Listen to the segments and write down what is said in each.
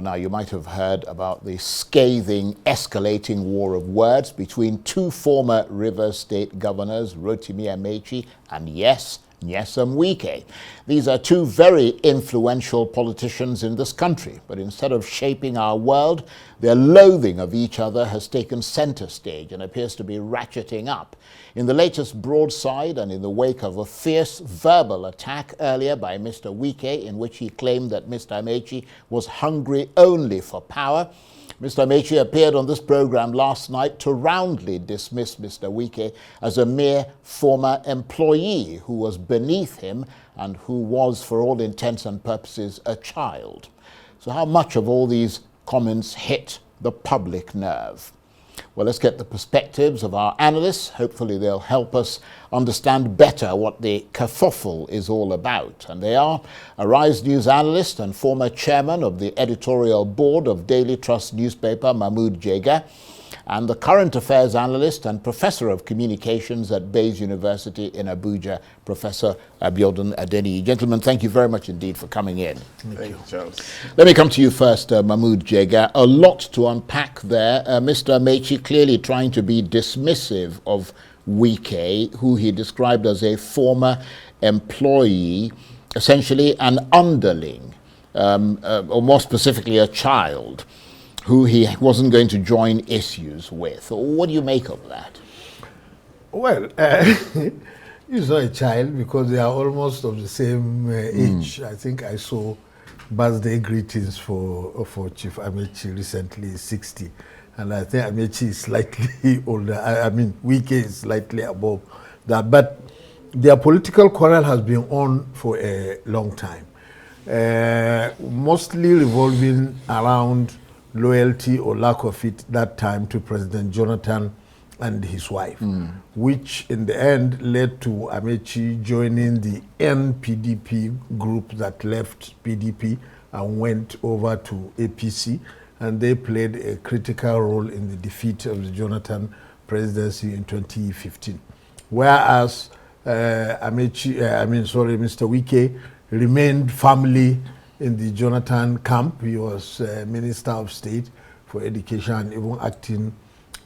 now, you might have heard about the scathing, escalating war of words between two former Rivers State governors, Rotimi Amaechi and, yes, Nyesom Wike. These are two very influential politicians in this country, but instead of shaping our world, their loathing of each other has taken center stage and appears to be ratcheting up. In the latest broadside and in the wake of a fierce verbal attack earlier by Mr. Wike, in which he claimed that Mr. Amaechi was hungry only for power, Mr. Amaechi appeared on this program last night to roundly dismiss Mr. Wike as a mere former employee who was beneath him and who was, for all intents and purposes, a child. So how much of all these comments hit the public nerve? Well, let's get the perspectives of our analysts. Hopefully they'll help us understand better what the kerfuffle is all about. And they are Arise News analyst and former chairman of the editorial board of Daily Trust newspaper, Jega, and the current affairs analyst and professor of communications at Bayes University in Abuja, Professor Adeniyi. Gentlemen, thank you very much indeed for coming in. Thank you, Charles. Let me come to you first, Jega. A lot to unpack there. Mr. Amaechi clearly trying to be dismissive of Wike, who he described as a former employee, essentially an underling, or more specifically a child, who he wasn't going to join issues with. What do you make of that? Well, he's not a child because they are almost of the same age. I think I saw birthday greetings for Chief Amaechi recently, 60. And I think Amaechi is slightly older. I mean, Wike is slightly above that. But their political quarrel has been on for a long time, mostly revolving around loyalty or lack of it that time to President Jonathan and his wife, which in the end led to Amaechi joining the NPDP group that left PDP and went over to APC, and they played a critical role in the defeat of the Jonathan presidency in 2015. Whereas Mr. Wike remained firmly in the Jonathan camp. He was Minister of State for Education and even acting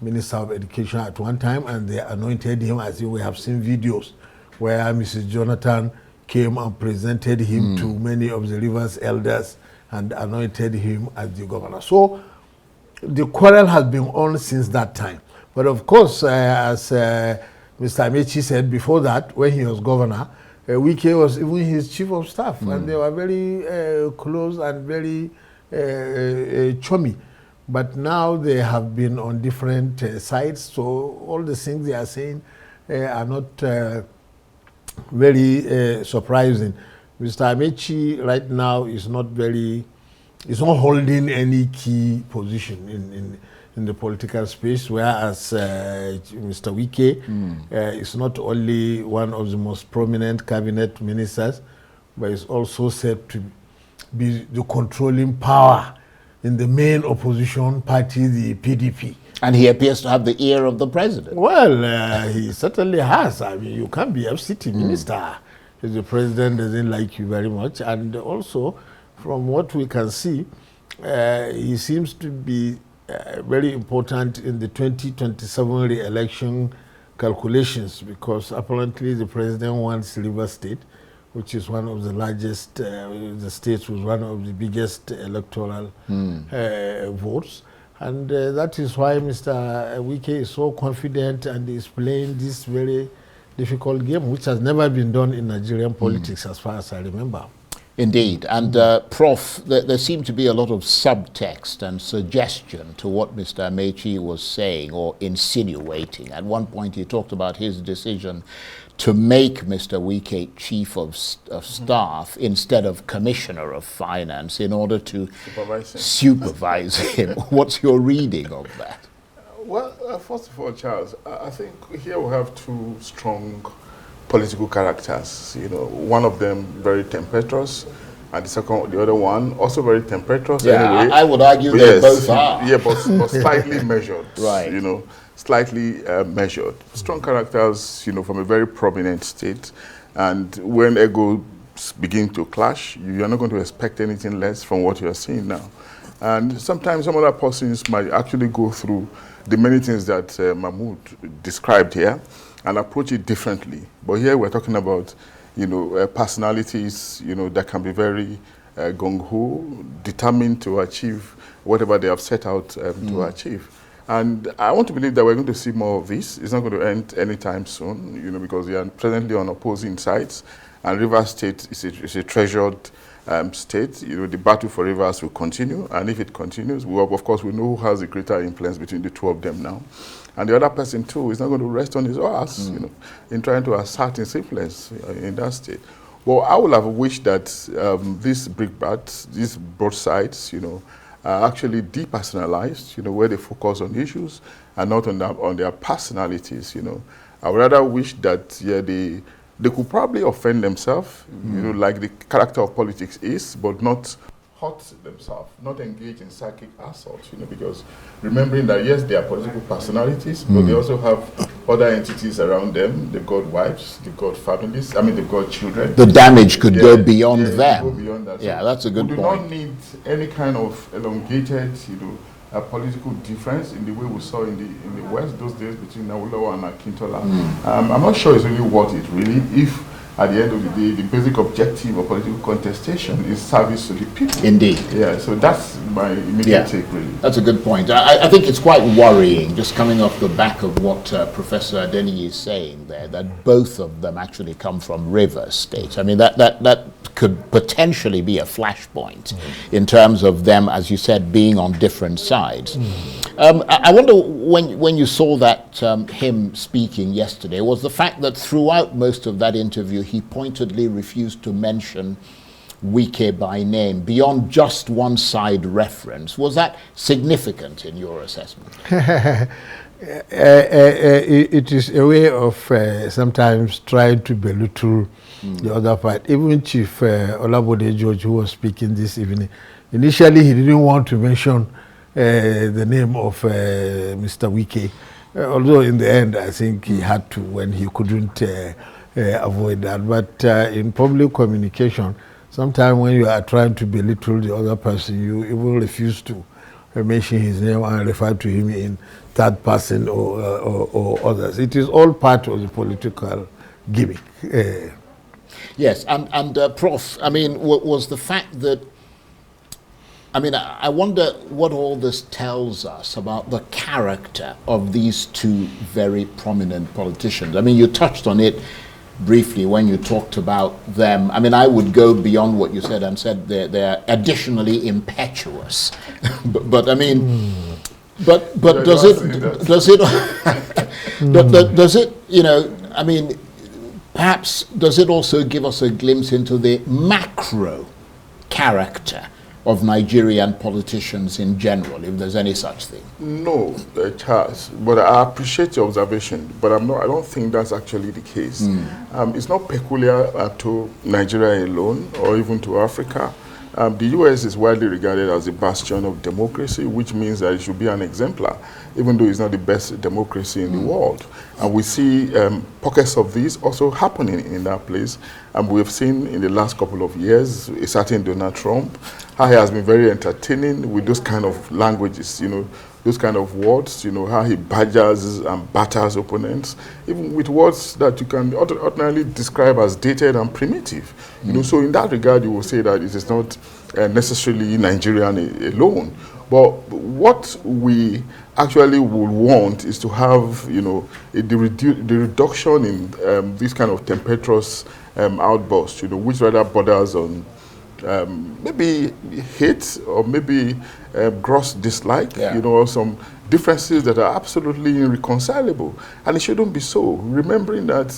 Minister of Education at one time, and they anointed him, as we have seen videos where Mrs. Jonathan came and presented him to many of the Rivers elders and anointed him as the governor. So the quarrel has been on since that time. But of course, as Mr. Amaechi said before that, when he was governor, Wike was even his chief of staff, and they were very close and very chummy. But now they have been on different sides, so all the things they are saying are not very surprising. Mr. Amaechi right now is not holding any key position in the political space, whereas Mr. Wike is not only one of the most prominent cabinet ministers, but is also said to be the controlling power in the main opposition party, the PDP. And he appears to have the ear of the president. Well, he certainly has. I mean, you can't be FCT minister if the president doesn't like you very much. And also, from what we can see, he seems to be very important in the 2027 re-election calculations, because apparently the president wants Rivers State, which is one of the largest, the states with one of the biggest electoral votes. And that is why Mr. Wike is so confident and is playing this very difficult game, which has never been done in Nigerian politics as far as I remember. Indeed. And Prof, there seemed to be a lot of subtext and suggestion to what Mr. Amaechi was saying or insinuating. At one point he talked about his decision to make Mr. Wike chief of staff instead of commissioner of finance in order to supervise him. What's your reading of that? Well, first of all, Charles, I think here we have two strong political characters. You know, one of them very tempestuous, and the other one also very tempestuous. Yeah, anyway. I would argue they both are. Yeah, but slightly measured. Right. You know, slightly measured. Strong characters, you know, from a very prominent state, and when egos begin to clash, you are not going to expect anything less from what you are seeing now. And sometimes some other persons might actually go through the many things that Mahmoud described here and approach it differently. But here we're talking about, personalities, that can be very gung-ho, determined to achieve whatever they have set out to achieve. And I want to believe that we're going to see more of this. It's not going to end anytime soon, because we are presently on opposing sides. And Rivers State is a treasured state. The battle for Rivers will continue. And if it continues, of course, we know who has the greater influence between the two of them now. And the other person, too, is not going to rest on his ass, in trying to assert his influence in that state. Well, I would have wished that these brickbats, these both sides, are actually depersonalized, where they focus on issues and not on their personalities, I would rather wish that, they could probably offend themselves, like the character of politics is, but not hurt themselves, not engage in psychic assault, because remembering that, yes, they are political personalities, but they also have other entities around them. They've got wives, they've got families, they've got children. The damage could go beyond them. Go beyond that. Yeah, so that's a good point. We do not need any kind of elongated, a political difference in the way we saw in the West those days between Awolowo and Akintola. I'm not sure it's really worth it, really, if at the end of the day, the basic objective of political contestation is service to the people. Indeed. Yeah, so that's my immediate take, really. That's a good point. I think it's quite worrying, just coming off the back of what Professor Adeniyi is saying there, that both of them actually come from Rivers State. That could potentially be a flashpoint in terms of them, as you said, being on different sides. I wonder, when you saw that him speaking yesterday, was the fact that throughout most of that interview, he pointedly refused to mention Wike by name, beyond just one side reference. Was that significant in your assessment? It is a way of sometimes trying to belittle the other part. Even Chief Olabode George, who was speaking this evening, initially he didn't want to mention the name of Mr. Wike, although in the end I think he had to when he couldn't avoid that. But in public communication, sometimes when you are trying to belittle the other person, you even refuse to mention his name and refer to him in third person or others. It is all part of the political gimmick. Yes, and Prof, was the fact that, I wonder what all this tells us about the character of these two very prominent politicians. You touched on it briefly when you talked about them. I would go beyond what you said and said they're additionally impetuous. but does it perhaps does it also give us a glimpse into the macro character of Nigerian politicians in general, if there's any such thing? No, Charles, but I appreciate your observation, but I don't think that's actually the case. It's not peculiar to Nigeria alone or even to Africa. The US is widely regarded as a bastion of democracy, which means that it should be an exemplar, even though it's not the best democracy in the world. And we see pockets of this also happening in that place. And we've seen in the last couple of years a certain Donald Trump, how he has been very entertaining with those kind of languages, those kind of words, how he badgers and batters opponents, even with words that you can ordinarily describe as dated and primitive. So in that regard, you will say that it is not necessarily Nigerian alone. But what we actually would want is to have, the reduction in this kind of tempestuous outburst, which rather borders on maybe hate or maybe gross dislike, or some differences that are absolutely irreconcilable. And it shouldn't be so. Remembering that,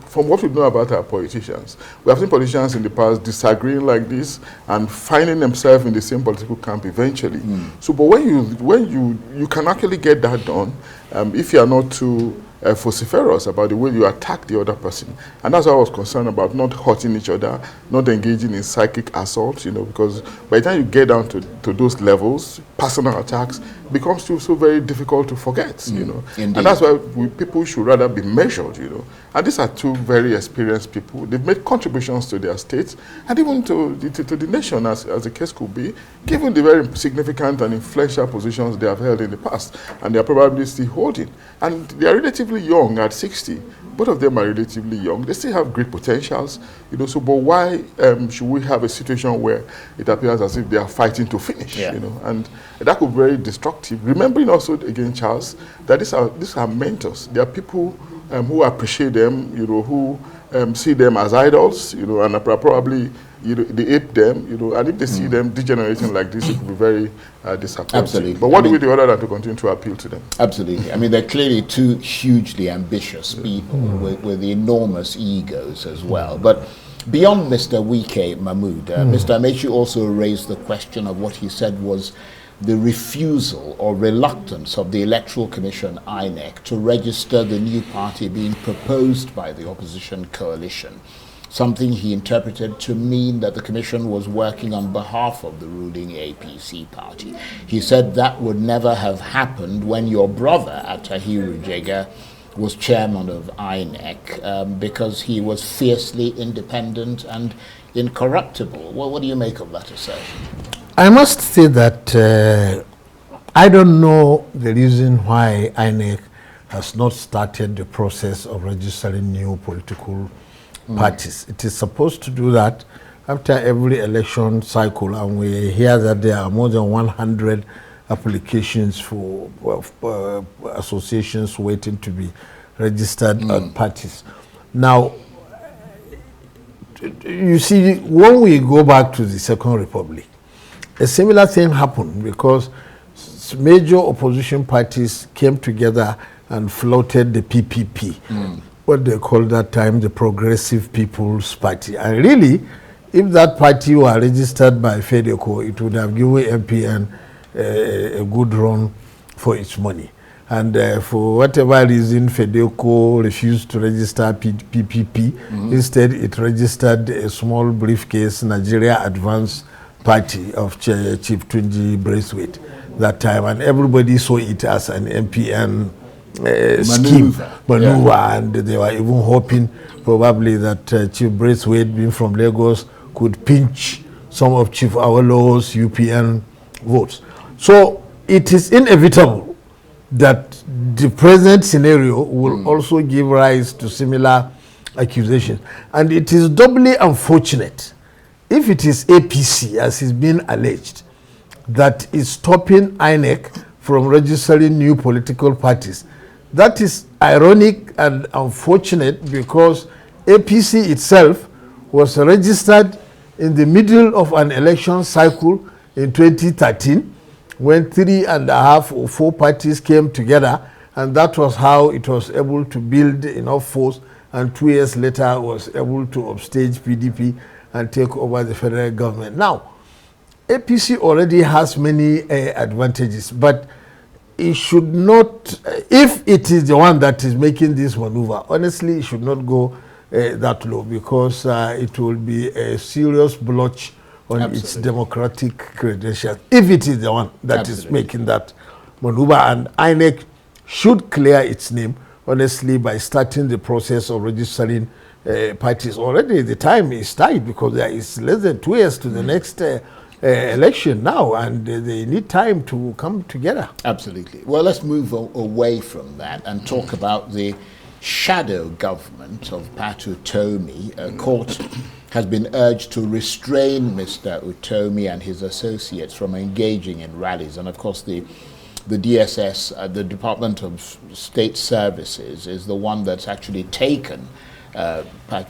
from what we know about our politicians, we have seen politicians in the past disagreeing like this and finding themselves in the same political camp eventually. So, but when you can actually get that done, if you are not too vociferous about the way you attack the other person. And that's why I was concerned about not hurting each other, not engaging in psychic assault, you know, because by the time you get down to those levels, personal attacks becomes so very difficult to forget, you know. Indeed. And that's why people should rather be measured, you know. And these are two very experienced people. They've made contributions to their states and even to the nation, as the case could be, given the very significant and influential positions they have held in the past, and they are probably still holding. And they are relatively young at 60. Both of them are relatively young. They still have great potentials, you know. So, but why should we have a situation where it appears as if they are fighting to finish, you know? And that could be very destructive. Remembering also, again, Charles, that these are mentors. They are people who appreciate them, you know, who see them as idols, you know, and are probably, you know, they ape them, you know, and if they see them degenerating like this, it could be very disappointing. Absolutely. But what do we do other than to continue to appeal to them? Absolutely. I mean, they're clearly two hugely ambitious people with enormous egos as well. But beyond Mr. Wike Mahmood, Mr. Amaechi also raised the question of what he said was the refusal or reluctance of the Electoral Commission, INEC, to register the new party being proposed by the opposition coalition, something he interpreted to mean that the Commission was working on behalf of the ruling APC party. He said that would never have happened when your brother, Atahiru Jega, was chairman of INEC because he was fiercely independent and incorruptible. Well, what do you make of that assertion? I must say that I don't know the reason why INEC has not started the process of registering new political parties. It is supposed to do that after every election cycle, and we hear that there are more than 100 applications for associations waiting to be registered as parties. Now, you see, when we go back to the Second Republic, a similar thing happened because major opposition parties came together and floated the PPP, what they called that time the Progressive People's Party. And really, if that party were registered by FEDECO, it would have given MPN a good run for its money. And for whatever reason, FEDECO refused to register PPP. Instead, it registered a small briefcase Nigeria Advance Party of Chief Tunji Braithwaite that time, and everybody saw it as an MPN maneuver, and they were even hoping probably that Chief Braithwaite, being from Lagos, could pinch some of Chief Awolowo's UPN votes. So it is inevitable that the present scenario will also give rise to similar accusations, and it is doubly unfortunate if it is APC, as is being alleged, that is stopping INEC from registering new political parties. That is ironic and unfortunate because APC itself was registered in the middle of an election cycle in 2013 when 3.5 or 4 parties came together, and that was how it was able to build enough force, and 2 years later was able to upstage PDP and take over the federal government. Now, APC already has many advantages, but it should not, if it is the one that is making this maneuver, honestly, it should not go that low, because it will be a serious blotch on its democratic credentials, if it is the one that is making that maneuver. And INEC should clear its name, honestly, by starting the process of registering parties. Already the time is tight because there is less than 2 years to the next election now, and they need time to come together. Absolutely. Well, let's move away from that and talk about the shadow government of Pat Utomi. A court has been urged to restrain Mr. Utomi and his associates from engaging in rallies. And of course, the DSS, the Department of State Services, is the one that's actually taken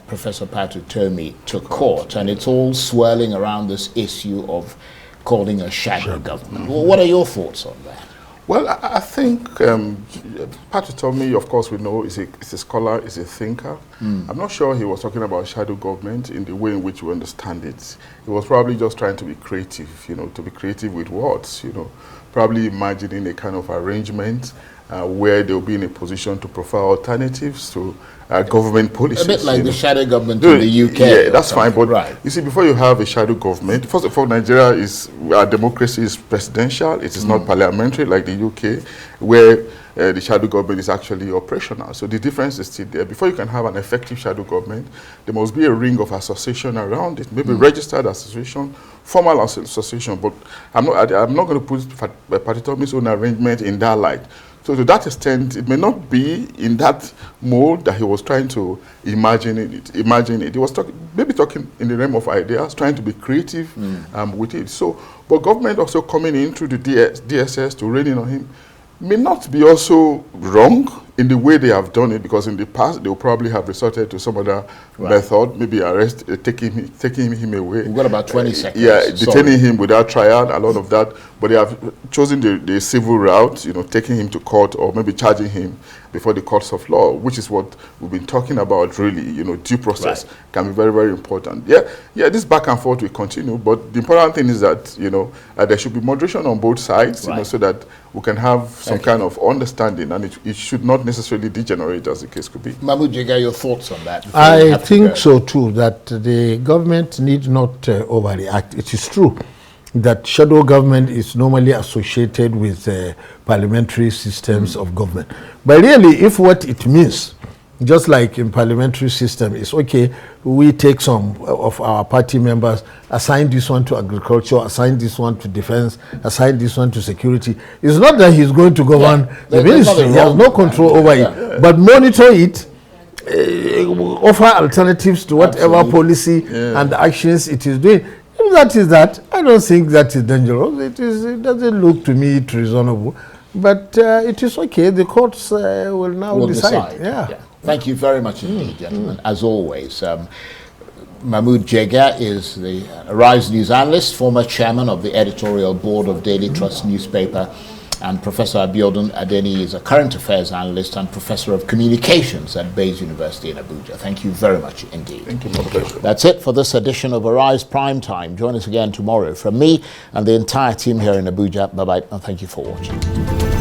Professor Pat Utomi to court, and it's all swirling around this issue of calling a shadow government. Well, what are your thoughts on that? Well, I think Pat Utomi, of course, we know is a scholar, is a thinker. I'm not sure he was talking about shadow government in the way in which we understand it. He was probably just trying to be creative, you know, to be creative with words, you know, probably imagining a kind of arrangement where they'll be in a position to provide alternatives to government policies. A bit like the shadow government in the UK. Yeah, that's fine. But you see, before you have a shadow government, first of all, our democracy is presidential. It is not parliamentary like the UK, where the shadow government is actually operational. So the difference is still there. Before you can have an effective shadow government, there must be a ring of association around it, maybe registered association, formal association. But I'm not going to put Patitomi's own arrangement in that light. So to that extent, it may not be in that mold that he was trying to imagine it. He was maybe talking in the realm of ideas, trying to be creative with it. So, but government also coming in through the DSS to rein in on him may not be also wrong in the way they have done it, because in the past they will probably have resorted to some other method, maybe arrest, taking him away. We've got about 20 seconds. Yeah, detaining him without trial, a lot of that. But they have chosen the civil route, taking him to court or maybe charging him before the courts of law, which is what we've been talking about really. Due process can be very, very important. Yeah, this back and forth will continue, but the important thing is that, there should be moderation on both sides, so that we can have some kind of understanding, and it should not necessarily degenerate, as the case could be. Mahmood Jega, your thoughts on that? I think so too, that the government need not overreact. It is true that shadow government is normally associated with parliamentary systems of government. But really, if what it means, just like in parliamentary system, is okay, we take some of our party members, assign this one to agriculture, assign this one to defense, assign this one to security. It's not that he's going to govern the ministry. He has no control over it. But monitor it, offer alternatives to whatever policy and actions it is doing. If that is that, I don't think that is dangerous. It doesn't look to me reasonable. But it is okay. The courts will now decide. Yeah. Thank you very much indeed, gentlemen. As always, Mahmood Jega is the Arise News analyst, former chairman of the editorial board of Daily Trust newspaper, and Professor Abiodun Adeniyi is a current affairs analyst and professor of communications at Bayes University in Abuja. Thank you very much indeed. Thank you, my pleasure. That's it for this edition of Arise Prime Time. Join us again tomorrow. From me and the entire team here in Abuja, bye-bye, and thank you for watching.